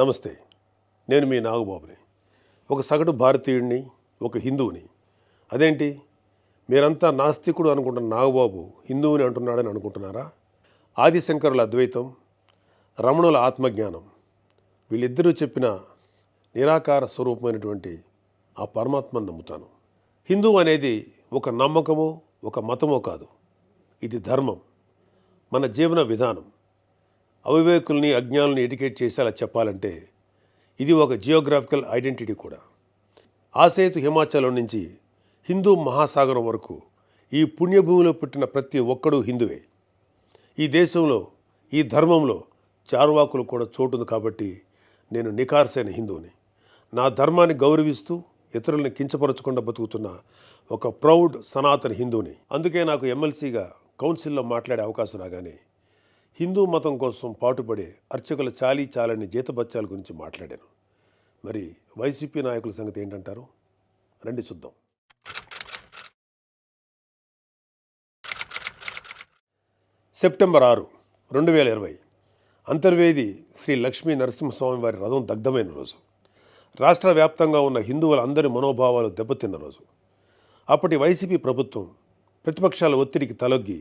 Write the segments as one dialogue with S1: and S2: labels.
S1: నమస్తే, నేను మీ నాగబాబుని. ఒక సగటు భారతీయుడిని, ఒక హిందువుని. అదేంటి మీరంతా నాస్తికుడు అనుకుంటున్న నాగబాబు హిందువుని అంటున్నాడని అనుకుంటున్నారా? ఆదిశంకరుల అద్వైతం, రమణుల ఆత్మజ్ఞానం, వీళ్ళిద్దరూ చెప్పిన నిరాకార స్వరూపమైనటువంటి ఆ పరమాత్మను నమ్ముతాను. హిందువు అనేది ఒక నమ్మకమో ఒక మతమో కాదు, ఇది ధర్మం, మన జీవన విధానం. అవివేకుల్ని అజ్ఞానుల్ని ఎడ్యుకేట్ చేసేలా చెప్పాలంటే ఇది ఒక జియోగ్రాఫికల్ ఐడెంటిటీ కూడా. ఆసేతు హిమాచలం నుంచి హిందూ మహాసాగరం వరకు ఈ పుణ్యభూమిలో పుట్టిన ప్రతి ఒక్కడూ హిందువే. ఈ దేశంలో, ఈ ధర్మంలో చార్వాకులు కూడా చోటుంది. కాబట్టి నేను నిఖార్సైన హిందువుని. నా ధర్మాన్ని గౌరవిస్తూ ఇతరుల్ని కించపరచకుండా బతుకుతున్న ఒక ప్రౌడ్ సనాతన హిందువుని. అందుకే నాకు ఎమ్మెల్సీగా కౌన్సిల్లో మాట్లాడే అవకాశం రాగానే హిందూ మతం కోసం పాటుపడే అర్చకుల చాలని జీతబత్యాల గురించి మాట్లాడాను. మరి వైసీపీ నాయకుల సంగతి ఏంటంటారు? రండి చూద్దాం. సెప్టెంబర్ 6, 2020 అంతర్వేది శ్రీ లక్ష్మీ నరసింహస్వామి వారి రథం దగ్ధమైన రోజు. రాష్ట్ర వ్యాప్తంగా ఉన్న హిందువులందరి మనోభావాలు దెబ్బతిన్న రోజు. అప్పటి వైసీపీ ప్రభుత్వం ప్రతిపక్షాల ఒత్తిడికి తలొగ్గి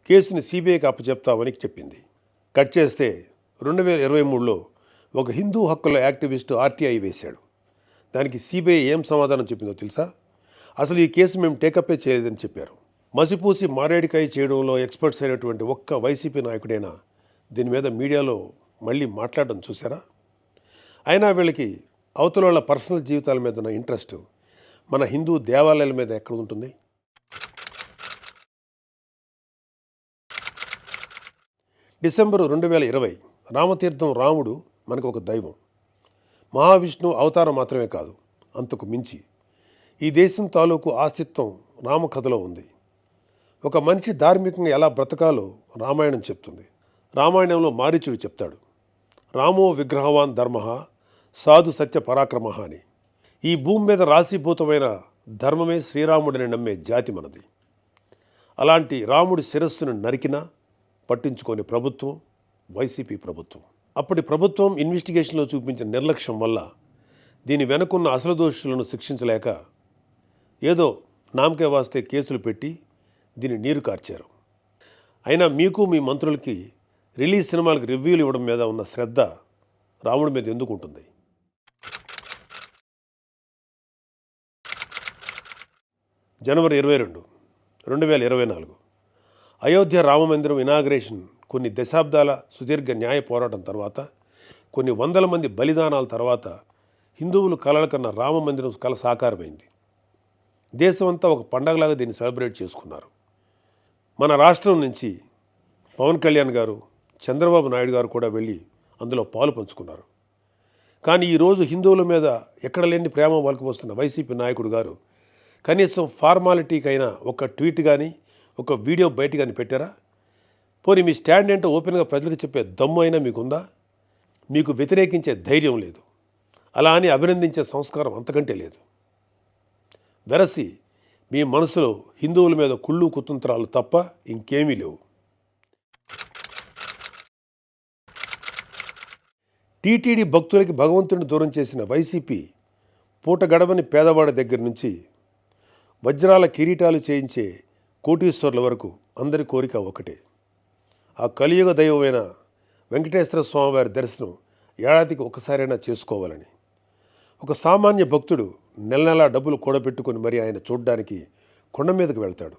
S1: కేసుని సిబిఐకి అప్పచెప్తామని చెప్పింది. కట్ చేస్తే 2023లో ఒక హిందూ హక్కుల యాక్టివిస్టు ఆర్టీఐ వేశాడు. దానికి సిబిఐ ఏం సమాధానం చెప్పిందో తెలుసా? అసలు ఈ కేసు మేము టేకప్పే చేయలేదని చెప్పారు. మసిపూసి మారేడికాయ చేయడంలో ఎక్స్పర్ట్స్ అయినటువంటి ఒక్క వైసీపీ నాయకుడైనా దీని మీద మీడియాలో మళ్ళీ మాట్లాడడం చూసారా? అయినా వీళ్ళకి అవతల వాళ్ళ పర్సనల్ జీవితాల మీద ఉన్న ఇంట్రెస్ట్ మన హిందూ దేవాలయాల మీద ఎక్కడ ఉంటుంది? డిసెంబరు 2020 రామతీర్థం రాముడు మనకు ఒక దైవం. మహావిష్ణు అవతారం మాత్రమే కాదు, అంతకు మించి ఈ దేశం తాలూకు ఆస్తిత్వం రామకథలో ఉంది. ఒక మనిషి ధార్మికంగా ఎలా బ్రతకాలో రామాయణం చెప్తుంది. రామాయణంలో మారీచుడు చెప్తాడు, రామో విగ్రహవాన్ ధర్మ సాధు సత్య పరాక్రమ అని. ఈ భూమి మీద రాశీభూతమైన ధర్మమే శ్రీరాముడిని నమ్మే జాతి మనది. అలాంటి రాముడి శిరస్సును నరికినా పట్టించుకోని ప్రభుత్వం వైసీపీ ప్రభుత్వం. అప్పటి ప్రభుత్వం ఇన్వెస్టిగేషన్లో చూపించిన నిర్లక్ష్యం వల్ల దీని వెనుకున్న అసలు దోషులను శిక్షించలేక ఏదో నామకే వాస్తే కేసులు పెట్టి దీన్ని నీరు కార్చారు. అయినా మీకు మీ మంత్రులకి రిలీజ్ సినిమాలకు రివ్యూలు ఇవ్వడం మీద ఉన్న శ్రద్ధ రాముడి మీద ఎందుకు ఉంటుంది? జనవరి 22, 2024 అయోధ్య రామమందిరం ఇనాగ్రేషన్ కొన్ని దశాబ్దాల సుదీర్ఘ న్యాయ పోరాటం తర్వాత, కొన్ని వందల మంది బలిదానాల తర్వాత హిందువులు కలల కన్నా రామమందిరం కల సాకారమైంది. దేశమంతా ఒక పండగలాగా దీన్ని సెలబ్రేట్ చేసుకున్నారు. మన రాష్ట్రం నుంచి పవన్ కళ్యాణ్ గారు, చంద్రబాబు నాయుడు గారు కూడా వెళ్ళి అందులో పాలు పంచుకున్నారు. కానీ ఈరోజు హిందువుల మీద ఎక్కడ లేని ప్రేమ వలకపోస్తున్న వైసీపీ నాయకుడు గారు కనీసం ఫార్మాలిటీకైనా ఒక ట్వీట్ కానీ ఒక వీడియో బయట కానీ పెట్టారా? పోనీ మీ స్టాండ్ ఏంటో ఓపెన్గా ప్రజలకు చెప్పే దమ్ము అయినా మీకుందా? మీకు వ్యతిరేకించే ధైర్యం లేదు, అలా అని అభినందించే సంస్కారం అంతకంటే లేదు. వెరసి మీ మనసులో హిందువుల మీద కుళ్ళు కుతంత్రాలు తప్ప ఇంకేమీ లేవు. టీటీడీ భక్తులకి భగవంతుడిని దూరం చేసిన వైసీపీ పూట గడవని పేదవాడి దగ్గర నుంచి వజ్రాల కిరీటాలు చేయించే కోటీశ్వర్ల వరకు అందరి కోరిక ఒకటే, ఆ కలియుగ దైవమైన వెంకటేశ్వర స్వామివారి దర్శనం ఏడాదికి ఒకసారైనా చేసుకోవాలని. ఒక సామాన్య భక్తుడు నెల నెలా డబ్బులు కూడబెట్టుకొని మరి ఆయన చూడడానికి కొండ మీదకి వెళ్తాడు.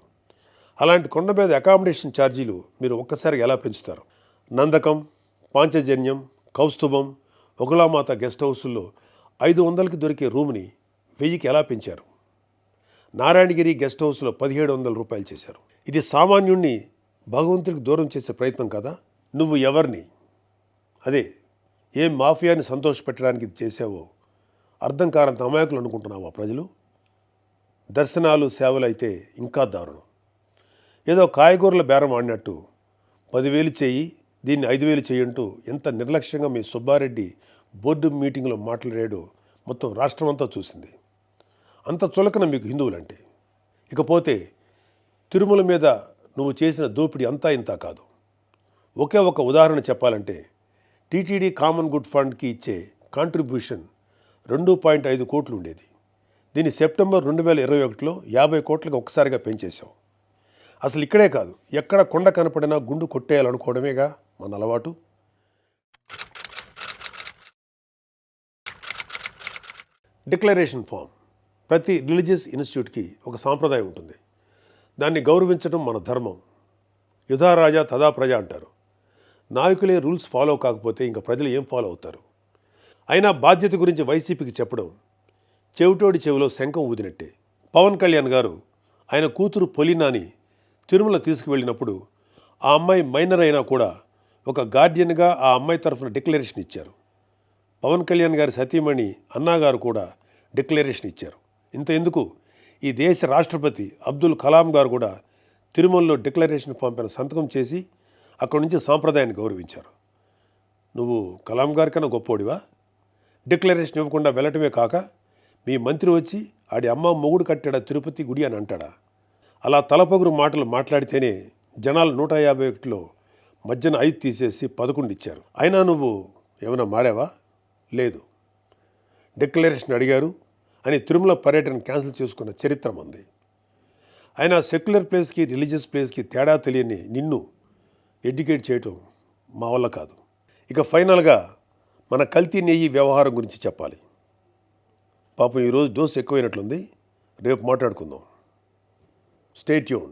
S1: అలాంటి కొండ మీద అకామిడేషన్ ఛార్జీలు మీరు ఒక్కసారి ఎలా పెంచుతారు? నందకం, పాంచజన్యం, కౌస్తుభం, ఒకలామాత గెస్ట్ హౌసుల్లో 500కి దొరికే రూమ్ని 1000కి ఎలా పెంచారు? నారాయణగిరి గెస్ట్ హౌస్లో 1700 రూపాయలు చేశారు. ఇది సామాన్యుణ్ణి భగవంతుడికి దూరం చేసే ప్రయత్నం కదా? నువ్వు ఎవరిని, అదే ఏం మాఫియాని సంతోషపెట్టడానికి ఇది చేసావో అర్థం కారంత అమాయకులు అనుకుంటున్నావా ప్రజలు? దర్శనాలు సేవలు అయితే ఇంకా దారుణం. ఏదో కాయగూరల బేరం ఆడినట్టు 10,000 చెయ్యి, దీన్ని 5,000 చెయ్యంటూ ఎంత నిర్లక్ష్యంగా మీ సుబ్బారెడ్డి బోర్డు మీటింగ్లో మాట్లాడాడో మొత్తం రాష్ట్రమంతా చూసింది. అంత చులకన మీకు హిందువులంటే. ఇకపోతే తిరుమల మీద నువ్వు చేసిన దోపిడీ అంతా ఇంతా కాదు. ఒకే ఒక ఉదాహరణ చెప్పాలంటే టీటీడీ కామన్ గుడ్ ఫండ్కి ఇచ్చే కాంట్రిబ్యూషన్ 2.5 కోట్లు ఉండేది. దీన్ని సెప్టెంబర్ 2021లో 50 కోట్లకు ఒక్కసారిగా పెంచేశాం. అసలు ఇక్కడే కాదు, ఎక్కడ కొండ కనపడినా గుండు కొట్టేయాలనుకోవడమేగా మన అలవాటు. Declaration form. ప్రతి రిలీజియస్ ఇన్స్టిట్యూట్కి ఒక సాంప్రదాయం ఉంటుంది. దాన్ని గౌరవించడం మన ధర్మం. యుధా రాజా తదా ప్రజ అంటారు. నాయకులే రూల్స్ ఫాలో కాకపోతే ఇంకా ప్రజలు ఏం ఫాలో అవుతారు? అయినా బాధ్యత గురించి వైసీపీకి చెప్పడం చెవిటోడి చెవిలో శంఖం ఊదినట్టే. పవన్ కళ్యాణ్ గారు ఆయన కూతురు పొలినాని తిరుమల తీసుకువెళ్ళినప్పుడు ఆ అమ్మాయి మైనర్ అయినా కూడా ఒక గార్డియన్గా ఆ అమ్మాయి తరఫున డిక్లరేషన్ ఇచ్చారు. పవన్ కళ్యాణ్ గారి సతీమణి అన్నాగారు కూడా డిక్లరేషన్ ఇచ్చారు. ఇంత ఎందుకు, ఈ దేశ రాష్ట్రపతి అబ్దుల్ కలాం గారు కూడా తిరుమలలో డిక్లరేషన్ ఫామ్ పైన సంతకం చేసి అక్కడి నుంచి సాంప్రదాయాన్ని గౌరవించారు. నువ్వు కలాం గారి కన్నా గొప్పోడివా? డిక్లరేషన్ ఇవ్వకుండా వెళ్ళటమే కాక మీ మంత్రి వచ్చి ఆడి అమ్మ మొగుడు కట్టాడా తిరుపతి గుడి అని అంటాడా? అలా తలపొగురు మాటలు మాట్లాడితేనే జనాలు 151లో మధ్యన 5 తీసేసి 11 ఇచ్చారు. అయినా నువ్వు ఏమైనా మారావా? లేదు. డిక్లరేషన్ అడిగారు అని తిరుమల పర్యటన క్యాన్సిల్ చేసుకున్న చరిత్ర ఉంది. అయినా సెక్యులర్ ప్లేస్కి రిలీజియస్ ప్లేస్కి తేడా తెలియని నిన్ను ఎడ్యుకేట్ చేయటం మా వల్ల కాదు. ఇక ఫైనల్గా మన కల్తీ నెయ్యి వ్యవహారం గురించి చెప్పాలి. పాపం ఈరోజు డోసు ఎక్కువైనట్లుంది. రేపు మాట్లాడుకుందాం. Stay tune.